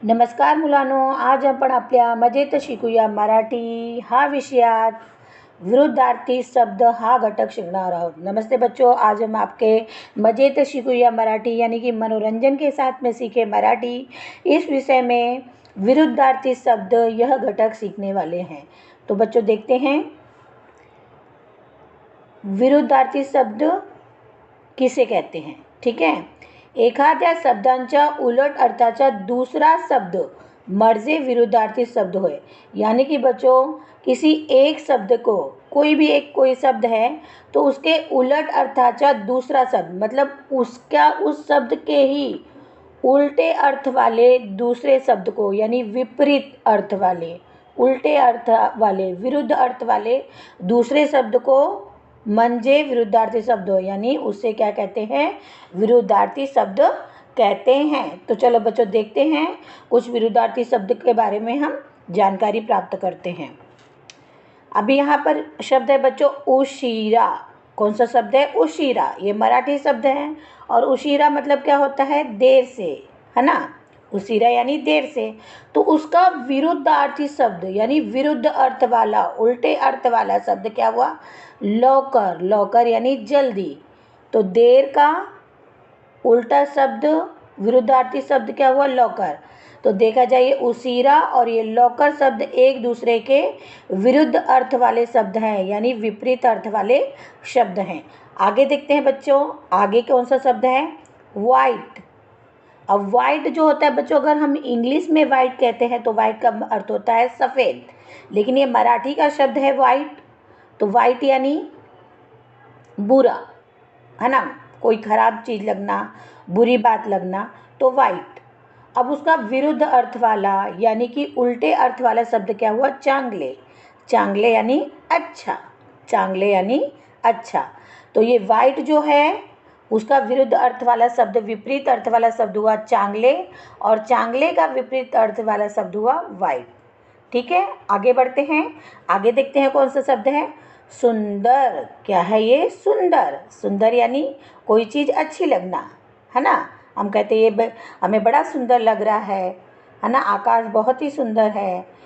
नमस्कार मुलांनो, आज आपण आपल्या मजेत शिकूया मराठी हा विषयात विरुद्धार्थी शब्द हा घटक शिकणार आहोत। नमस्ते बच्चों, आज हम आपके मजेत शिकूया मराठी यानी कि मनोरंजन के साथ में सीखे मराठी इस विषय में विरुद्धार्थी शब्द यह घटक सीखने वाले हैं। तो बच्चों देखते हैं विरुद्धार्थी शब्द किसे कहते हैं। ठीक है, एखाद्या शब्दांच्या उलट अर्थाचा दूसरा शब्द म्हणजे विरुद्धार्थी शब्द होय। यानी कि बच्चों किसी एक शब्द को कोई शब्द है तो उसके उलट अर्थाचा दूसरा शब्द मतलब उसका उस शब्द के ही उल्टे अर्थ वाले दूसरे शब्द को यानी विपरीत अर्थ वाले उल्टे अर्थ वाले विरुद्ध अर्थ वाले दूसरे शब्द को म्हणजे विरुद्धार्थी शब्द हो, यानी उससे क्या कहते हैं, विरुद्धार्थी शब्द कहते हैं। तो चलो बच्चों देखते हैं कुछ विरुद्धार्थी शब्द के बारे में हम जानकारी प्राप्त करते हैं। अभी यहाँ पर शब्द है बच्चों उशीरा। कौन सा शब्द है? उशीरा। ये मराठी शब्द है और उशीरा मतलब क्या होता है? देर से, है ना। उशीरा यानी देर से। तो उसका विरुद्धार्थी शब्द यानी विरुद्ध अर्थ वाला उल्टे अर्थ वाला शब्द क्या हुआ? लवकर। लवकर यानी जल्दी। तो देर का उल्टा शब्द विरुद्धार्थी शब्द क्या हुआ? लवकर। तो देखा जाए ये उशीरा और ये लवकर शब्द एक दूसरे के विरुद्ध अर्थ वाले शब्द हैं यानी विपरीत अर्थ वाले शब्द हैं। आगे देखते हैं बच्चों, आगे कौन सा शब्द है? वाइट। अब वाइट जो होता है बच्चों, अगर हम इंग्लिश में वाइट कहते हैं तो वाइट का अर्थ होता है सफ़ेद, लेकिन ये मराठी का शब्द है वाइट। तो वाइट यानी बुरा, है ना, कोई ख़राब चीज़ लगना, बुरी बात लगना, तो वाइट। अब उसका विरुद्ध अर्थ वाला यानी कि उल्टे अर्थ वाला शब्द क्या हुआ? चांगले। चांगले यानी अच्छा। चांगले यानी अच्छा। तो ये वाइट जो है उसका विरुद्ध अर्थ वाला शब्द विपरीत अर्थ वाला शब्द हुआ चांगले और चांगले का विपरीत अर्थ वाला शब्द हुआ वाइट। ठीक है, आगे बढ़ते हैं। आगे देखते हैं कौन सा शब्द है? सुंदर। क्या है ये? सुंदर। सुंदर यानी कोई चीज़ अच्छी लगना, है ना। हम कहते हैं ये हमें बड़ा सुंदर लग रहा है ना। आकाश बहुत ही सुंदर है।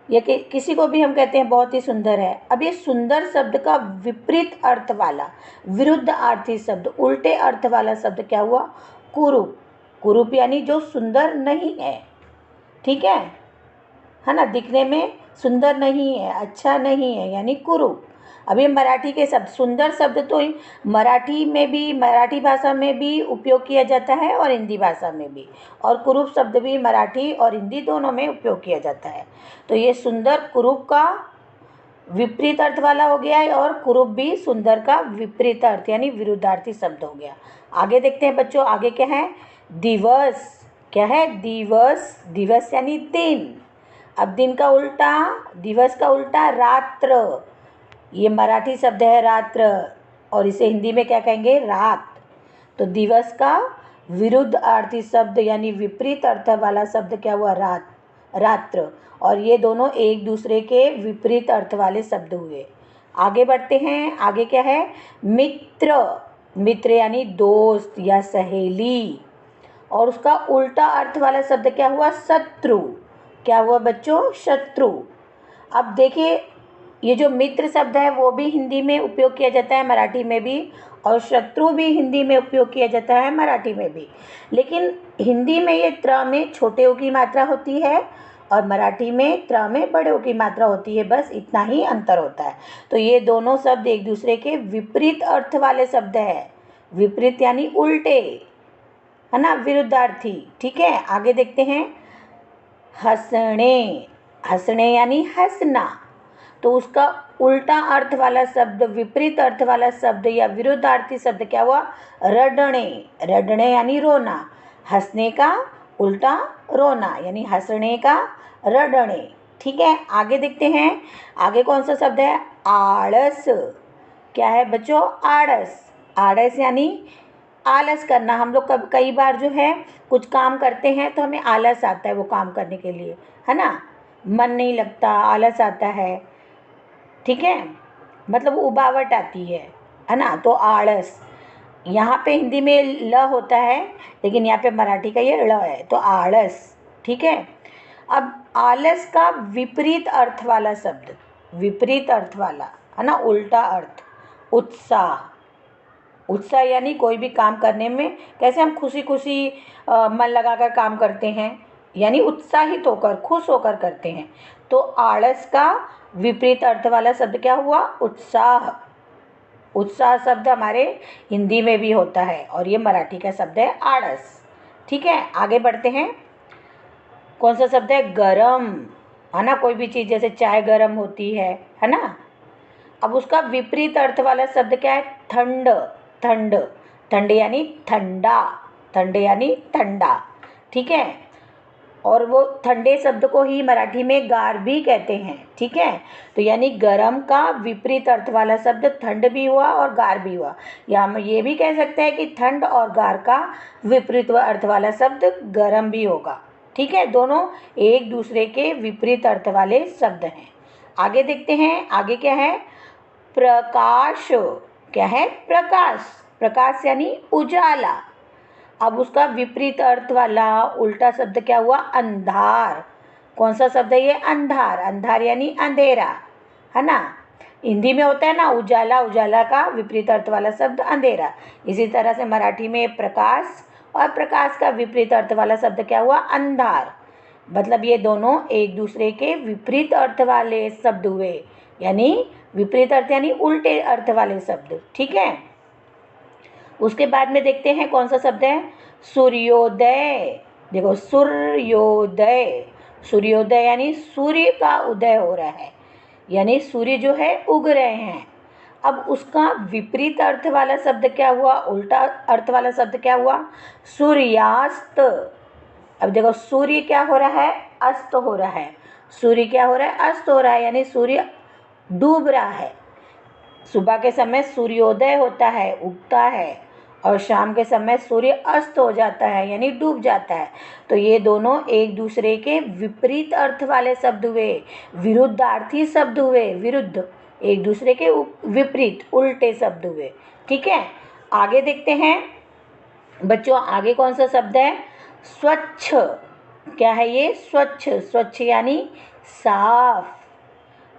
ये किसी को भी हम कहते हैं बहुत ही सुंदर है। अब ये सुंदर शब्द का विपरीत अर्थ वाला विरुद्ध अर्थी शब्द उल्टे अर्थ वाला शब्द क्या हुआ? कुरूप। कुरूप यानी जो सुंदर नहीं है। ठीक है ना, दिखने में सुंदर नहीं है, अच्छा नहीं है, यानी कुरूप। अब ये मराठी के शब्द, सुंदर शब्द तो मराठी में भी, मराठी भाषा में भी उपयोग किया जाता है और हिंदी भाषा में भी, और कुरूप शब्द भी मराठी और हिंदी दोनों में उपयोग किया जाता है। तो ये सुंदर कुरूप का विपरीत अर्थ वाला हो गया है और कुरूप भी सुंदर का विपरीत अर्थ यानी विरुद्धार्थी शब्द हो गया। आगे देखते हैं बच्चों, आगे क्या है? दिवस। क्या है? दिवस। दिवस यानी दिन। अब दिन का उल्टा, दिवस का उल्टा रात्र। ये मराठी शब्द है रात्र और इसे हिंदी में क्या कहेंगे? रात। तो दिवस का विरुद्ध अर्थी शब्द यानी विपरीत अर्थ वाला शब्द क्या हुआ? रात, रात्र। और ये दोनों एक दूसरे के विपरीत अर्थ वाले शब्द हुए। आगे बढ़ते हैं। आगे क्या है? मित्र। मित्र यानी दोस्त या सहेली। और उसका उल्टा अर्थ वाला शब्द क्या हुआ? शत्रु। क्या हुआ बच्चों? शत्रु। अब देखिए ये जो मित्र शब्द है वो भी हिंदी में उपयोग किया जाता है, मराठी में भी, और शत्रु भी हिंदी में उपयोग किया जाता है, मराठी में भी। लेकिन हिंदी में ये त्र में छोटे ओ की मात्रा होती है और मराठी में त्र में बड़े ओ की मात्रा होती है, बस इतना ही अंतर होता है। तो ये दोनों शब्द एक दूसरे के विपरीत अर्थ वाले शब्द है। विपरीत यानी उल्टे, है ना, विरुद्धार्थी। ठीक है, आगे देखते हैं। हंसने। हंसने यानी हंसना। तो उसका उल्टा अर्थ वाला शब्द विपरीत अर्थ वाला शब्द या विरुद्धार्थी शब्द क्या हुआ? रडणे। रडणे यानी रोना। हंसने का उल्टा रोना यानी हंसने का रडणे। ठीक है, आगे देखते हैं। आगे कौन सा शब्द है? आलस। क्या है बच्चों? आलस। आलस यानी आलस करना। हम लोग कई बार जो है कुछ काम करते हैं तो हमें आलस आता है वो काम करने के लिए, है ना, मन नहीं लगता, आलस आता है। ठीक है, मतलब उबावट आती है ना। तो आलस, यहाँ पे हिंदी में ल होता है लेकिन यहाँ पे मराठी का ये ळ है, तो आलस। ठीक है। अब आलस का विपरीत अर्थ वाला शब्द, विपरीत अर्थ वाला है ना, उल्टा अर्थ, उत्साह। उत्साह यानी कोई भी काम करने में कैसे हम खुशी खुशी मन लगाकर काम करते हैं, यानी उत्साहित होकर खुश होकर करते हैं। तो आलस का विपरीत अर्थ वाला शब्द क्या हुआ, उत्साह। उत्साह शब्द हमारे हिंदी में भी होता है और ये मराठी का शब्द है आळस। ठीक है, आगे बढ़ते हैं। कौन सा शब्द है, गरम, है ना। कोई भी चीज़ जैसे चाय गरम होती है ना। अब उसका विपरीत अर्थ वाला शब्द क्या है, ठंड। ठंड, ठंड यानी ठंडा, ठंड यानी ठंडा। ठीक है, और वो ठंडे शब्द को ही मराठी में गार भी कहते हैं। ठीक है, तो यानी गरम का विपरीत अर्थ वाला शब्द ठंड भी हुआ और गार भी हुआ, या हम ये भी कह सकते हैं कि ठंड और गार का विपरीत अर्थ वाला शब्द गरम भी होगा। ठीक है, दोनों एक दूसरे के विपरीत अर्थ वाले शब्द हैं। आगे देखते हैं, आगे क्या है, प्रकाश। क्या है, प्रकाश। प्रकाश यानी उजाला। अब उसका विपरीत अर्थ वाला उल्टा शब्द क्या हुआ, अंधार। कौन सा शब्द है ये, अंधार। अंधार यानी अंधेरा, है ना। हिंदी में होता है ना उजाला, उजाला का विपरीत अर्थ वाला शब्द अंधेरा। इसी तरह से मराठी में प्रकाश और प्रकाश का विपरीत अर्थ वाला शब्द क्या हुआ, अंधार। मतलब ये दोनों एक दूसरे के विपरीत अर्थ वाले शब्द हुए, यानी विपरीत अर्थ यानी उल्टे अर्थ वाले शब्द। ठीक है, उसके बाद में देखते हैं कौन सा शब्द है, सूर्योदय। देखो, सूर्योदय, सूर्योदय यानी सूर्य का उदय हो रहा है, यानी सूर्य जो है उग रहे हैं। अब उसका विपरीत अर्थ वाला शब्द क्या हुआ, उल्टा अर्थ वाला शब्द क्या हुआ, सूर्यास्त। अब देखो, सूर्य क्या हो रहा है, अस्त हो रहा है। सूर्य क्या हो रहा है, अस्त हो रहा है, यानी सूर्य डूब रहा है। सुबह के समय सूर्योदय होता है, उगता है, और शाम के समय सूर्य अस्त हो जाता है, यानी डूब जाता है। तो ये दोनों एक दूसरे के विपरीत अर्थ वाले शब्द हुए, विरुद्धार्थी शब्द हुए, विरुद्ध, एक दूसरे के विपरीत, उल्टे शब्द हुए। ठीक है, आगे देखते हैं बच्चों, आगे कौन सा शब्द है, स्वच्छ। क्या है ये, स्वच्छ। स्वच्छ यानी साफ।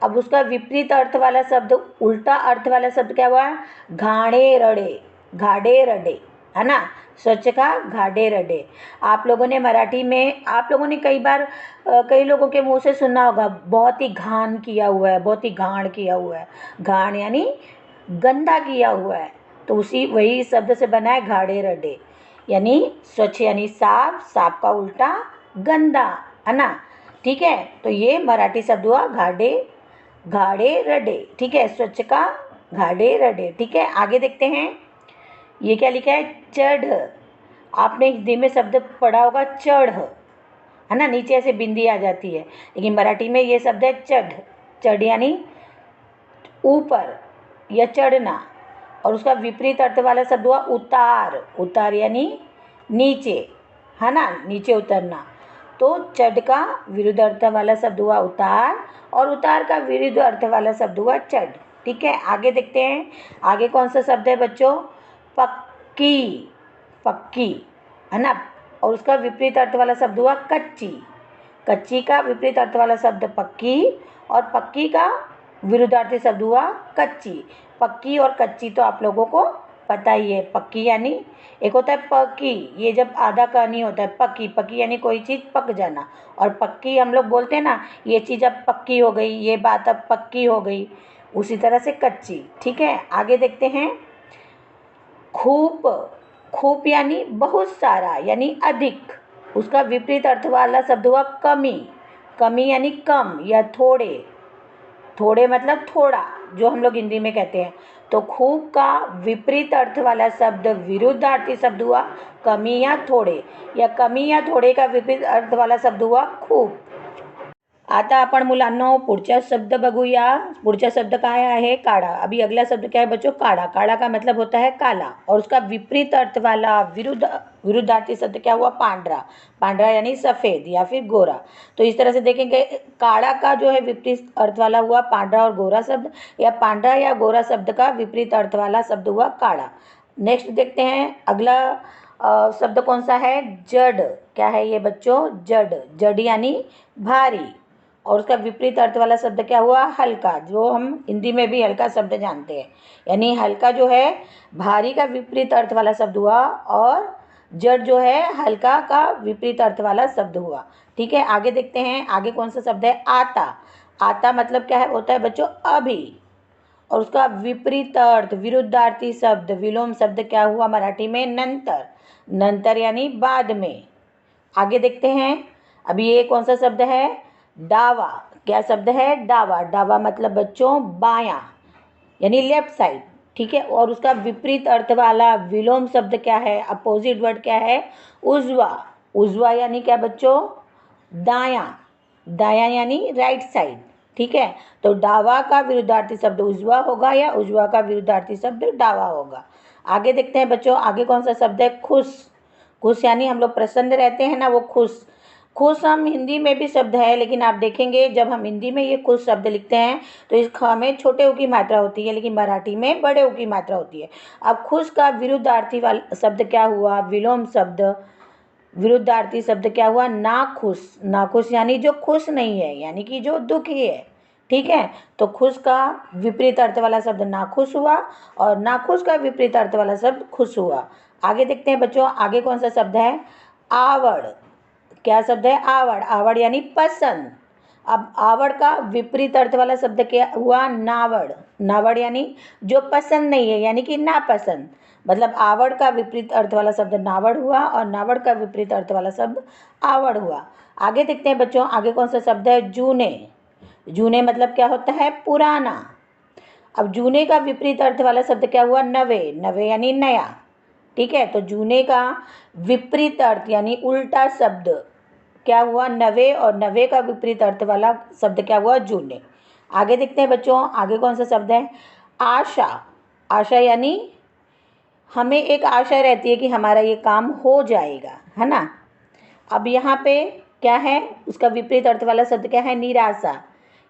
अब उसका विपरीत अर्थ वाला शब्द, उल्टा अर्थ वाला शब्द क्या हुआ, घाड़े रड़े, घाड़े रडे, है ना। स्वच्छ का घाड़े रडे। आप लोगों ने मराठी में, आप लोगों ने कई बार कई लोगों के मुंह से सुना होगा, बहुत ही घाण किया हुआ है, बहुत ही घाण किया हुआ है। घाण यानी गंदा किया हुआ है, तो उसी वही शब्द से बना है घाड़े रडे, यानी स्वच्छ यानी साफ, साफ का उल्टा गंदा, है ना। ठीक है, तो ये मराठी शब्द हुआ घाड़े, घाड़े रडे। ठीक है, स्वच्छ का घाड़े रडे। ठीक है, आगे देखते हैं, ये क्या लिखा है, चढ़। आपने हिंदी में शब्द पढ़ा होगा चढ़, है ना, नीचे ऐसे बिंदी आ जाती है, लेकिन मराठी में ये शब्द है चढ़। चढ़ यानी ऊपर या चढ़ना, और उसका विपरीत अर्थ वाला शब्द हुआ उतार। उतार यानी नीचे, है ना, नीचे उतरना। तो चढ़ का विरुद्ध अर्थ वाला शब्द हुआ उतार, और उतार का विरुद्ध अर्थ वाला शब्द हुआ चढ़। ठीक है, आगे देखते हैं, आगे कौन सा शब्द है बच्चों, पक्की। पक्की, है ना, और उसका विपरीत अर्थ वाला शब्द हुआ कच्ची। कच्ची का विपरीत अर्थ वाला शब्द पक्की, और पक्की का विरुद्धार्थी शब्द हुआ कच्ची। पक्की और कच्ची तो आप लोगों को पता ही है। पक्की यानी एक होता है पक्की, ये जब आधा का नहीं होता है, पक्की। पक्की यानी कोई चीज़ पक जाना, और पक्की हम लोग बोलते हैं ना, ये चीज़ अब पक्की हो गई, ये बात अब पक्की हो गई, उसी तरह से कच्ची। ठीक है, आगे देखते हैं, खूब। खूब यानी बहुत सारा, यानी अधिक। उसका विपरीत अर्थ वाला शब्द हुआ कमी। कमी यानी कम या थोड़े। थोड़े मतलब थोड़ा, जो हम लोग हिंदी में कहते हैं। तो खूब का विपरीत अर्थ वाला शब्द, विरुद्धार्थी शब्द हुआ कमी या थोड़े, या कमी या थोड़े का विपरीत अर्थ वाला शब्द हुआ खूब। आता आपण मुलांनो पुढचा शब्द बघूया। पुढचा शब्द काय आहे, काळा। अभी अगला शब्द क्या है बच्चों, काला। काला का मतलब होता है काला, और उसका विपरीत अर्थ वाला विरुद्धार्थी शब्द क्या हुआ, पांडरा। पांडरा यानी सफ़ेद या फिर गोरा। तो इस तरह से देखेंगे, काला का जो है विपरीत अर्थ वाला हुआ पांडरा और गोरा शब्द, या पांडरा या गोरा शब्द का विपरीत अर्थ वाला शब्द हुआ काला। नेक्स्ट देखते हैं अगला शब्द कौन सा है? जड़। क्या है ये बच्चों? जड़। जड़ यानी भारी। और उसका विपरीत अर्थ वाला शब्द क्या हुआ? हल्का, जो हम हिंदी में भी हल्का शब्द जानते हैं। यानी हल्का जो है भारी का विपरीत अर्थ वाला शब्द हुआ, और जड़ जो है हल्का का विपरीत अर्थ वाला शब्द हुआ। ठीक है, आगे देखते हैं। आगे कौन सा शब्द है? आता। आता मतलब क्या है? होता है बच्चों अभी। और उसका विपरीत अर्थ, विरुद्धार्थी शब्द, विलोम शब्द क्या हुआ मराठी में? नंतर। नंतर यानी बाद में। आगे देखते हैं। अभी ये कौन सा शब्द है? डावा। क्या शब्द है? डावा। डावा मतलब बच्चों बायां, यानी लेफ्ट साइड। ठीक है, और उसका विपरीत अर्थ वाला विलोम शब्द क्या है? अपोजिट वर्ड क्या है? उजवा। उजवा यानी क्या बच्चों? दायां। दायां यानी राइट साइड। ठीक है, तो डावा का विरुद्धार्थी शब्द उजवा होगा, या उजवा का विरुद्धार्थी शब्द डावा होगा। आगे देखते हैं बच्चों। आगे कौन सा शब्द है? खुश। खुश यानी हम लोग प्रसन्न रहते हैं ना, वो खुश। खुश हम हिंदी में भी शब्द है, लेकिन आप देखेंगे जब हम हिंदी में ये खुश शब्द लिखते हैं तो इस ख में छोटे ऊ की मात्रा होती है, लेकिन मराठी में बड़े ऊ की मात्रा होती है। अब खुश का विरुद्धार्थी वाला शब्द क्या हुआ? विलोम शब्द, विरुद्धार्थी शब्द क्या हुआ? नाखुश। नाखुश यानी जो खुश नहीं है, यानी कि जो दुखी है। ठीक है, तो खुश का विपरीत अर्थ वाला शब्द नाखुश हुआ, और नाखुश का विपरीत अर्थ वाला शब्द खुश हुआ। आगे देखते हैं बच्चों। आगे कौन सा शब्द है? आवड़। क्या शब्द है? आवड़। आवड़ यानी पसंद। अब आवड़ का विपरीत अर्थ वाला शब्द क्या हुआ? नावड़। नावड़ यानी जो पसंद नहीं है, यानी कि नापसंद। मतलब आवड़ का विपरीत अर्थ वाला शब्द नावड़ हुआ, और नावड़ का विपरीत अर्थ वाला शब्द आवड़ हुआ। आगे देखते हैं बच्चों। आगे कौन सा शब्द है? जूने। जूने मतलब क्या होता है? पुराना। अब जूने का विपरीत अर्थ वाला शब्द क्या हुआ? नवे। नवे यानी नया। ठीक है, तो जूने का विपरीत अर्थ यानी उल्टा शब्द क्या हुआ? नवे। और नवे का विपरीत अर्थ वाला शब्द क्या हुआ? जूने। आगे देखते हैं बच्चों। आगे कौन सा शब्द है? आशा। आशा यानी हमें एक आशा रहती है कि हमारा ये काम हो जाएगा, है ना। अब यहाँ पे क्या है? उसका विपरीत अर्थ वाला शब्द क्या है? निराशा।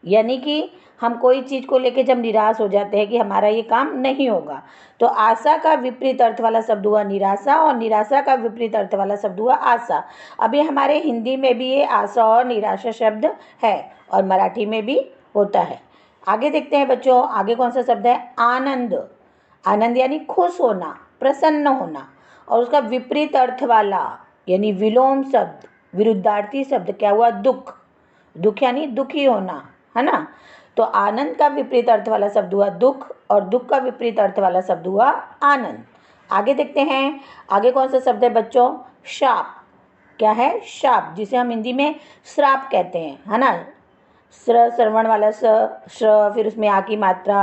यानी कि हम कोई चीज़ को लेके जब निराश हो जाते हैं कि हमारा ये काम नहीं होगा, तो आशा का विपरीत अर्थ वाला शब्द हुआ निराशा, और निराशा का विपरीत अर्थ वाला शब्द हुआ आशा। अभी हमारे हिंदी में भी ये आशा और निराशा शब्द है, और मराठी में भी होता है। आगे देखते हैं बच्चों। आगे कौन सा शब्द है? आनंद। आनंद यानी खुश होना, प्रसन्न होना, और उसका विपरीत अर्थ वाला यानी विलोम शब्द, विरुद्धार्थी शब्द क्या हुआ? दुख। दुख यानी दुखी होना, है ना। तो आनंद का विपरीत अर्थ वाला शब्द हुआ दुख, और दुख का विपरीत अर्थ वाला शब्द हुआ आनंद। आगे देखते हैं। आगे कौन सा शब्द है बच्चों? शाप। क्या है? शाप, जिसे हम हिंदी में श्राप कहते हैं, है ना। श्रवण वाला श, फिर उसमें आ की मात्रा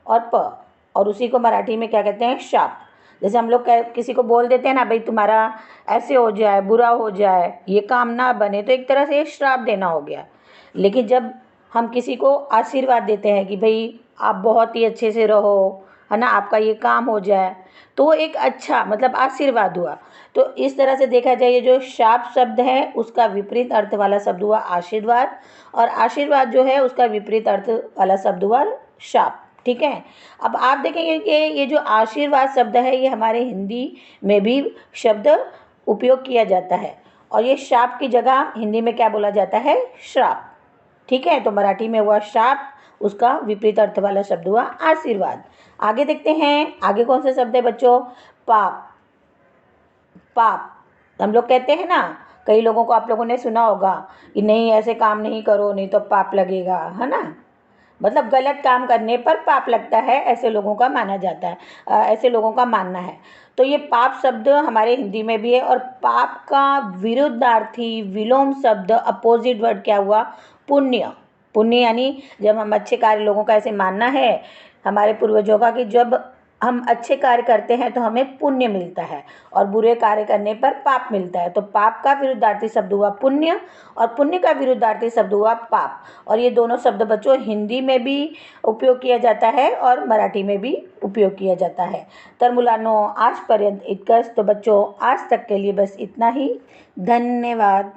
और प, और उसी को मराठी में क्या कहते हैं? शाप। जैसे हम लोग किसी को बोल देते हैं ना, भाई तुम्हारा ऐसे हो जाए, बुरा हो जाए, ये काम ना बने, तो एक तरह से श्राप देना हो गया। लेकिन जब हम किसी को आशीर्वाद देते हैं कि भाई आप बहुत ही अच्छे से रहो, है ना, आपका ये काम हो जाए, तो वो एक अच्छा मतलब आशीर्वाद हुआ। तो इस तरह से देखा जाए, ये जो शाप शब्द है उसका विपरीत अर्थ वाला शब्द हुआ आशीर्वाद, और आशीर्वाद जो है उसका विपरीत अर्थ वाला शब्द हुआ शाप। ठीक है, अब आप देखेंगे कि ये जो आशीर्वाद शब्द है ये हमारे हिंदी में भी शब्द उपयोग किया जाता है, और ये शाप की जगह हिंदी में क्या बोला जाता है? श्राप। ठीक है, तो मराठी में हुआ शाप, उसका विपरीत अर्थ वाला शब्द हुआ आशीर्वाद। आगे देखते हैं। आगे कौन सा शब्द है बच्चों? पाप। पाप हम लोग कहते हैं ना, कई लोगों को आप लोगों ने सुना होगा कि नहीं ऐसे काम नहीं करो, नहीं तो पाप लगेगा, है ना। मतलब गलत काम करने पर पाप लगता है, ऐसे लोगों का माना जाता है, ऐसे लोगों का मानना है। तो ये पाप शब्द हमारे हिंदी में भी है, और पाप का विरुद्धार्थी विलोम शब्द अपोजिट वर्ड क्या हुआ? पुण्य। पुण्य यानी जब हम अच्छे कार्य, लोगों का ऐसे मानना है हमारे पूर्वजों का कि जब हम अच्छे कार्य करते हैं तो हमें पुण्य मिलता है, और बुरे कार्य करने पर पाप मिलता है। तो पाप का विरुद्धार्थी शब्द हुआ पुण्य, और पुण्य का विरुद्धार्थी शब्द हुआ पाप। और ये दोनों शब्द बच्चों हिंदी में भी उपयोग किया जाता है और मराठी में भी उपयोग किया जाता है। तर मुलांनो आजपर्यंत इतकंच। तो बच्चों आज तक के लिए बस इतना ही। धन्यवाद।